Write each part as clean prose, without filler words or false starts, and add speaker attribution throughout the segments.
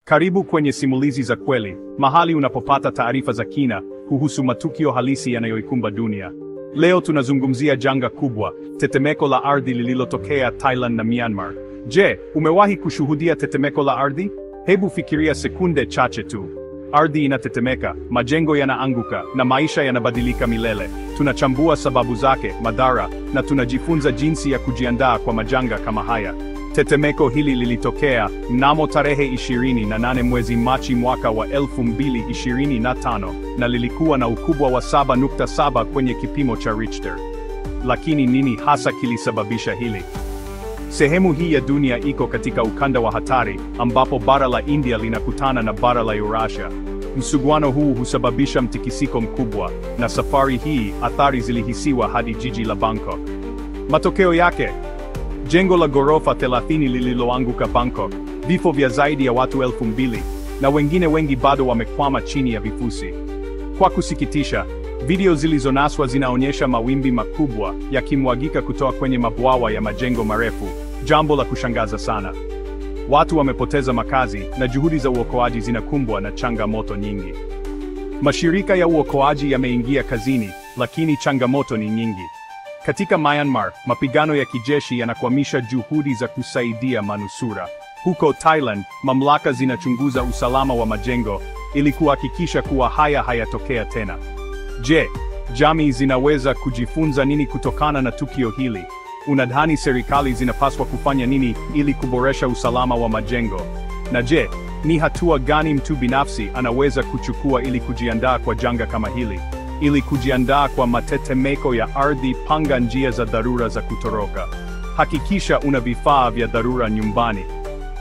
Speaker 1: Karibu kwenye Simulizi za Kweli, mahali unapopata taarifa za kina kuhusu matukio halisi yanayoikumba dunia. Leo tunazungumzia janga kubwa, tetemeko la ardhi lililotokea Thailand na Myanmar. Je, umewahi kushuhudia tetemeko la ardhi? Hebu fikiria sekunde chache tu. Ardhi inatetemeka, majengo yanaanguka, na maisha yanabadilika milele. Tunachambua sababu zake, madhara, na tunajifunza jinsi ya kujiandaa kwa majanga kama haya. Tetemeko hili lilitokea mnamo tarehe 28 mwezi Machi mwaka wa 2025, na lilikuwa na ukubwa wa 7.7 kwenye kipimo cha Richter. Lakini nini hasa kilisababisha hili? Sehemu hii ya dunia iko katika ukanda wa hatari, ambapo bara la India linakutana na bara la Eurasia. Msuguano huu husababisha mtikisiko mkubwa, na safari hii athari zilihisiwa hadi jiji la Bangkok. Matokeo yake: jengo la ghorofa 30 lililoanguka Bangkok, vifo vya zaidi ya watu 2,000, na wengine wengi bado wamekwama chini ya vifusi. Kwa kusikitisha, video zilizonaswa zinaonyesha mawimbi makubwa yakimwagika kutoka kwenye mabwawa ya majengo marefu, jambo la kushangaza sana. Watu wamepoteza makazi na juhudi za uokoaji zinakumbwa na changamoto nyingi. Mashirika ya uokoaji yameingia kazini, lakini changamoto ni nyingi. Katika Myanmar, mapigano ya kijeshi yanakwamisha juhudi za kusaidia manusura. Huko Thailand, mamlaka zinachunguza usalama wa majengo ili kuhakikisha kuwa haya hayatokea tena. Je, jamii zinaweza kujifunza nini kutokana na tukio hili? Unadhani serikali zinapaswa kufanya nini ili kuboresha usalama wa majengo? Na je, ni hatua gani mtu binafsi anaweza kuchukua ili kujiandaa kwa janga kama hili? Ili kujiandaa kwa matetemeko ya ardhi, panga njia za dharura za kutoroka. Hakikisha una vifaa vya dharura nyumbani.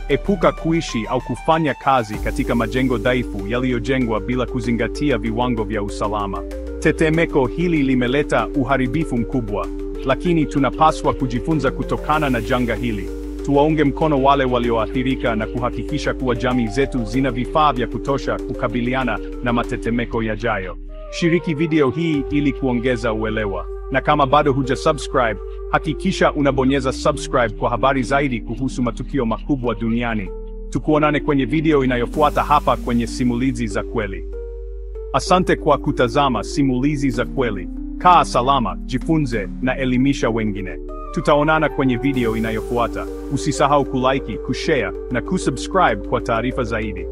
Speaker 1: Epuka kuishi au kufanya kazi katika majengo dhaifu yaliyojengwa bila kuzingatia viwango vya usalama. Tetemeko hili limeleta uharibifu mkubwa, lakini tunapaswa kujifunza kutokana na janga hili. Tuwaunge mkono wale walioathirika na kuhakikisha kuwa jamii zetu zina vifaa vya kutosha kukabiliana na matetemeko yajayo. Shiriki video hii ili kuongeza uelewa. Na kama bado hujasubscribe, hakikisha unabonyeza subscribe kwa habari zaidi kuhusu matukio makubwa duniani. Tukuonane kwenye video inayofuata hapa kwenye Simulizi za Kweli. Asante kwa kutazama Simulizi za Kweli. Kaa salama, jifunze na elimisha wengine. Tutaonana kwenye video inayofuata. Usisahau kulike, kushare na kusubscribe kwa taarifa zaidi.